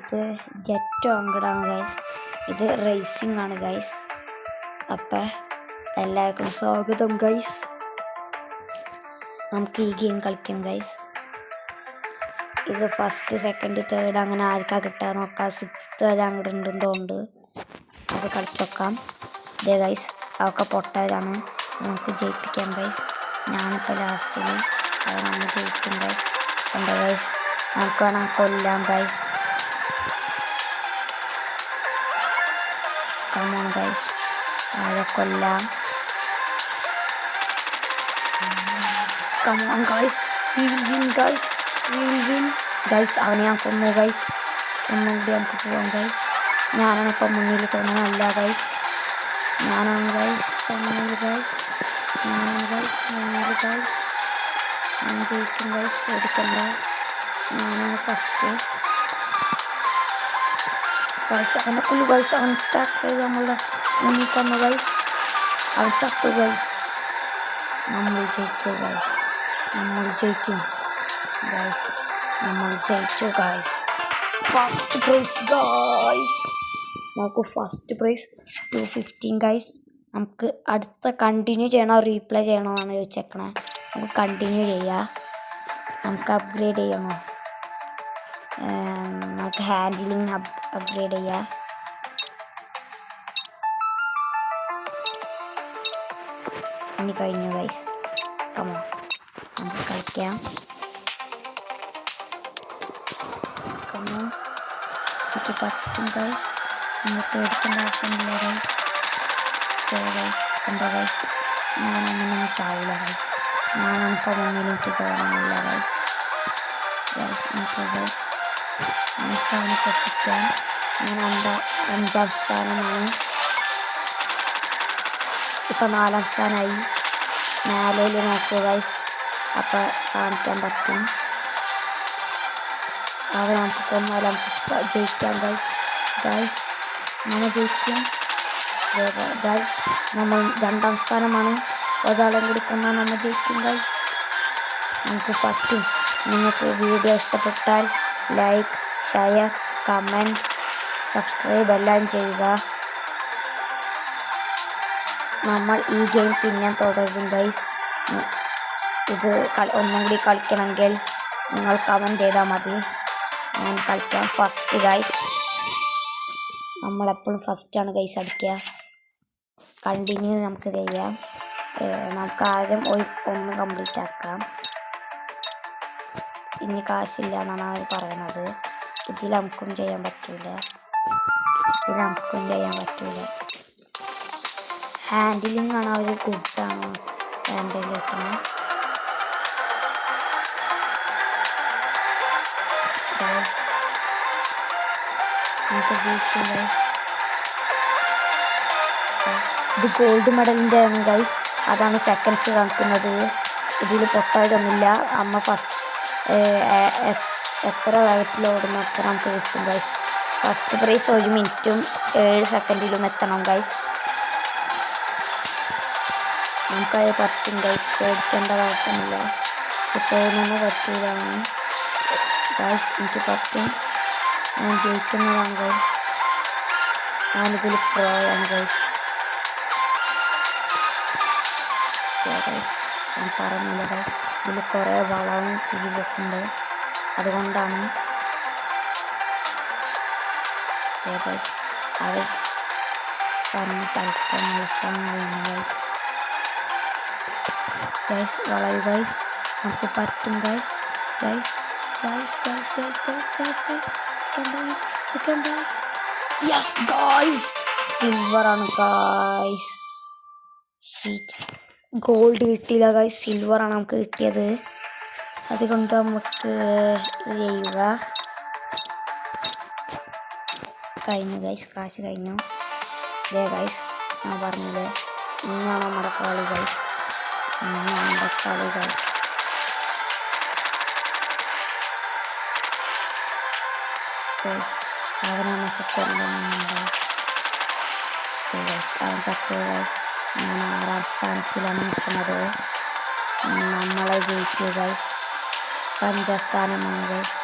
ഇത് jet ഓങ്കടാണ് guys. ഇത് racing ആണ് ഗൈസ്. അപ്പം എല്ലാവർക്കും സ്വാഗതം ഗൈസ്. നമുക്ക് ഈ ഗെയിം കളിക്കാം ഗൈസ്. ഇത് ഫസ്റ്റ് സെക്കൻഡ് തേർഡ് അങ്ങനെ ആർക്കാ കിട്ടാൻ നോക്കാം. സിക്സ്ത് വരെ അങ്ങോട്ട് ഉണ്ടെന്നുണ്ട്. അത് കളിച്ചോക്കാം. ഇതേ ഗൈസ് അതൊക്കെ പൊട്ടതാണ്. നമുക്ക് ജയിപ്പിക്കാം ഗൈസ്. ഞാനിപ്പോൾ ലാസ്റ്റിൽ അത് നമ്മൾ ജയിക്കും ഗൈസ്. എന്താ ഗൈസ് നമുക്ക് വേണം കൊല്ലാം ഗൈസ്. കമോൺ ഗൈസ് ആരെ കൊല്ലാം. Come on guys we will win guys. We will win guys. അവനെ ഞാൻ കൊന്നു ഗൈസ്. ഒന്നുകൂടി നമുക്ക് പോവാം ഗൈസ്. ഞാനാണ് ഇപ്പം മുന്നിൽ തോന്നുന്നതല്ല ഗൈസ്. ഞാനാണ് ഗൈസ് മുന്നിൽ ഗൈസ്. ഞാനാണ് ഗൈസ് മുന്നിൽ ഗൈസ്. ഞാൻ ജയിക്കും ഗൈസ്. പേടിക്കണ്ട. ഞാനാണ് ഫസ്റ്റ് ഗൈസ്. അവനെ കൊല്ലു ഗൈസ്. അവൻ അറ്റാക്ക് ചെയ്ത് നമ്മളുടെ മുന്നിൽ കൊന്നു ഗൈസ്. അവൻ ചത്തു ഗൈസ്. നമ്മൾ ജയിച്ചു ഗൈസ്. നമ്മൾ ജയിക്കും ഗൈസ്. നമ്മൾ ജയിച്ചു ഗൈസ്. First prize guys. നമുക്ക് ഫസ്റ്റ് പ്രൈസ് 215 ഗൈസ്. നമുക്ക് അടുത്ത കണ്ടിന്യൂ ചെയ്യണോ റീപ്ലേ ചെയ്യണോ എന്നാണ് ചോദിച്ചേക്കണേ. നമുക്ക് കണ്ടിന്യൂ ചെയ്യാം. നമുക്ക് അപ്ഗ്രേഡ് ചെയ്യണോ? നമുക്ക് ഹാൻഡിലിങ് അപ്ഗ്രേഡ് ചെയ്യാം. ഇനി കഴിഞ്ഞു ഗൈസ്. കമോ നമുക്ക് കളിക്കാം. കമോ എനിക്ക് പറ്റും ഗൈസ്. നമ്മൾ പേടിക്കേണ്ട ആവശ്യമില്ല ഗൈസ്. ഗൈസ് കണ്ടോ ഗൈസ്. ഞാനങ്ങനെ ചാവില്ല ഗൈസ്. ഞാനാണിപ്പോൾ മുന്നിൽ എനിക്ക് തോന്നുന്നില്ല ഗൈസ്. ഗൈസ് നമുക്ക് ഗൈസ് നമുക്കവനെ പൊട്ടിക്കാം. ഞാൻ 5ാം സ്ഥാനമാണ്. ഇപ്പം 4ാം സ്ഥാനമായി. മേലയിൽ നോക്കൂ ഗൈസ്. അപ്പം കാണിക്കാൻ പറ്റും. അവ നമുക്ക് കൊന്നാലും നമുക്ക് ജയിക്കാം ഗൈസ്. ഗൈസ് നമ്മൾ ജയിക്കും ഗൈസ്. നമ്മൾ 2ാം സ്ഥാനമാണ്. ഒരാളെ കൂടി കൊന്നാൽ നമ്മൾ ജയിക്കും ഗൈസ്. നമുക്ക് പറ്റും. നിങ്ങൾക്ക് വീഡിയോ ഇഷ്ടപ്പെട്ടാൽ ലൈക്ക്, ഷെയർ, കമൻറ്റ്, സബ്സ്ക്രൈബ് എല്ലാം ചെയ്യുക. നമ്മൾ ഈ ഗെയിം പിന്നെ തുടരും ഗൈസ്. ഇത് ഒന്നും കൂടി കളിക്കണമെങ്കിൽ നിങ്ങൾ കമൻറ്റ് ചെയ്താൽ മതി. ഞാൻ കളിക്കാം ഫസ്റ്റ് ഗൈസ്. നമ്മളെപ്പോഴും ഫസ്റ്റാണ് ഗൈസ് അടിക്കുക. കണ്ടിന്യൂ നമുക്ക് ചെയ്യാം. നമുക്ക് ആദ്യം ഒന്ന് കംപ്ലീറ്റ് ആക്കാം. ഇനി കാശില്ല എന്നാണ് അവർ പറയുന്നത്. ഇതിൽ നമുക്കും ചെയ്യാൻ പറ്റൂല. ഹാൻഡിലിംഗ് ആണ് അവർ ഗുഡാണ് ഹാൻഡിൽ വെക്കണേ. നമുക്ക് ജയിക്കും ഗൈസ്. ഇത് ഗോൾഡ് മെഡലിൻ്റെ ആണ് ഗൈസ്. അതാണ് സെക്കൻഡ്സ് കാണിക്കുന്നത്. ഇതിൽ പൊട്ടായിട്ടൊന്നുമില്ല. അമ്മ ഫസ്റ്റ് എത്ര വേഗത്തിൽ ഓടുന്നു അത്ര നമുക്ക് കിട്ടും ഗൈസ്. ഫസ്റ്റ് പ്രൈസ് 1 മിനിറ്റും 7 സെക്കൻഡിലും എത്തണം ഗൈസ്. നമുക്കത് പറ്റും ഗൈസ്. പേടിക്കേണ്ട ആവശ്യമില്ല. തോന്നുന്നു പറ്റൂലാണ് ഗൈസ്. എനിക്ക് പറ്റും. ഞാൻ ജയിക്കുന്നതാണ് ഗൈസ്. ഞാനിതിൽ പ്രോയാണ് ഗൈസ്. ഞാൻ പറഞ്ഞില്ല ഗൈസ്. ഇതിൽ കുറേ വളവും തീവൊക്കെ ഉണ്ട്. അതുകൊണ്ടാണ് ഗൈസ് അത് പറഞ്ഞ സ്ഥലത്ത് നിർത്താൻ കഴിയുന്നു ഗൈസ്. Guys വളയു guys. നമുക്ക് പറ്റും guys. Guys guys guys guys guys guys guys we can do it. Yes guys, silver ആണ് ഗൈസ്. ഷീറ്റ് ഗോൾഡ് കിട്ടിയില്ല ഗൈസ്. സിൽവർ ആണ് നമുക്ക് കിട്ടിയത്. അതുകൊണ്ട് നമുക്ക് ചെയ്യുക. കഴിഞ്ഞു ഗൈസ്. കാശ് കഴിഞ്ഞു. ഇതേ ഗൈസ് ഞാൻ പറഞ്ഞില്ലേ ഇന്നാണ് നമ്മുടെ കളി ഗൈസ്. അവനൊക്കെ കൊല്ലുന്നുണ്ട്. അവൻ ചത്തു ഗൈസ്. ഞാൻ 6ാം സ്ഥാനത്തിലാണ് നിൽക്കുന്നത്. നമ്മളെ ജയിക്കൂ ഗൈസ്. 5ാം സ്ഥാനമാണ് ഗൈസ്.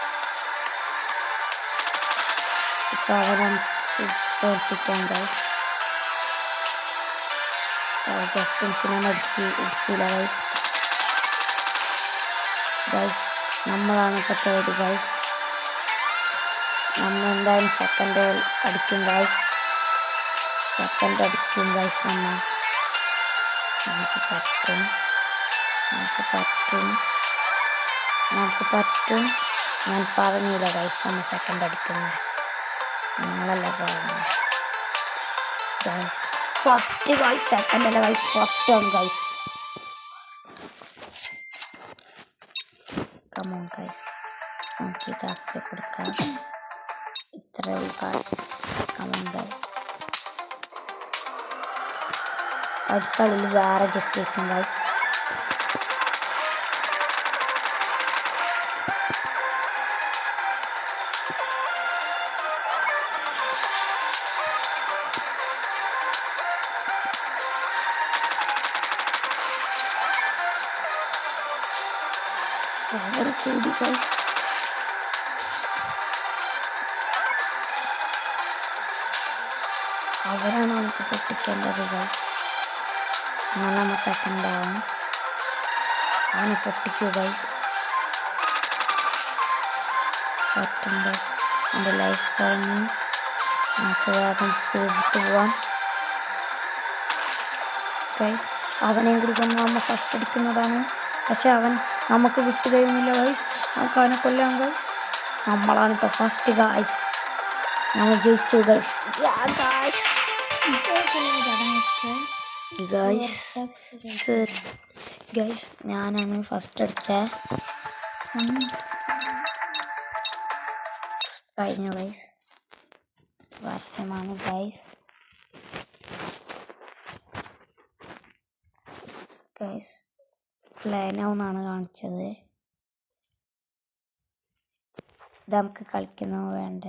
ഇപ്പൊ അവനെ തോൽപ്പിക്കാൻ ഗൈസ്. ജസ്റ്റിൻസിനെ ഇടിച്ചില്ല ഗൈസ്. ഗൈസ് നമ്മളാണ് ഇപ്പോൾ തേർഡ് ഗൈസ്. നമ്മൾ എന്തായാലും സെക്കൻഡ് അടിക്കും ഗൈസ്. സെക്കൻഡ് അടിക്കും ഗൈസ്. നമുക്ക് പറ്റും. ഞാൻ പറഞ്ഞില്ല ഗൈസ് നമ്മൾ സെക്കൻഡ് അടിക്കുന്നത്. നിങ്ങളല്ലേ പറയുന്നത് ഗൈസ്. ഫസ്റ്റ് ഗൈസ്, സെക്കൻഡ് അല്ല ഗൈസ്, ഫസ്റ്റ് ആണ് ഗൈസ്. കമോൺ ഗൈസ്, നമുക്ക് ഇതാക്കി കൊടുക്കാം. ഇത്രയും ഗൈസ്. Come on guys. അടുത്ത കളിയിൽ വേറെ ജെറ്റ് വയ്ക്കും ഗൈസ്. പവർ കൂടി ഗൈസ്. അവരാണ് നമുക്ക് പൊട്ടിക്കേണ്ടത് ഗൈസ്. അങ്ങനെ നമ്മൾ സെക്കൻഡ് ആവും. അവനെ പൊട്ടിക്കൂ ഗൈസ്. പറ്റും ഗൈസ്. എൻ്റെ ലൈഫ് കുറഞ്ഞു. നമുക്ക് വേഗം സ്പീഡിൽ പോവാം ഗൈസ്. അവനെയും കൂടി കൊന്ന് നമ്മൾ ഫസ്റ്റ് അടിക്കുന്നതാണ്. പക്ഷെ അവൻ നമുക്ക് വിട്ടു തരുന്നില്ല ഗൈസ്. നമുക്ക് അവനെ കൊല്ലാം ഗൈസ്. നമ്മളാണിപ്പോൾ first guys. നമ്മൾ ജയിച്ചു ഗൈസ്. ഗൈസ് ഞാനാണ് ഫസ്റ്റ് അടിച്ചത്. കഴിഞ്ഞു ഗൈസ്. വർഷമാണ് ഗൈസ്. ഗൈസ് പ്ലാനാവുന്നാണ് കാണിച്ചത്. ഇത് നമുക്ക് കളിക്കുന്നോ വേണ്ട.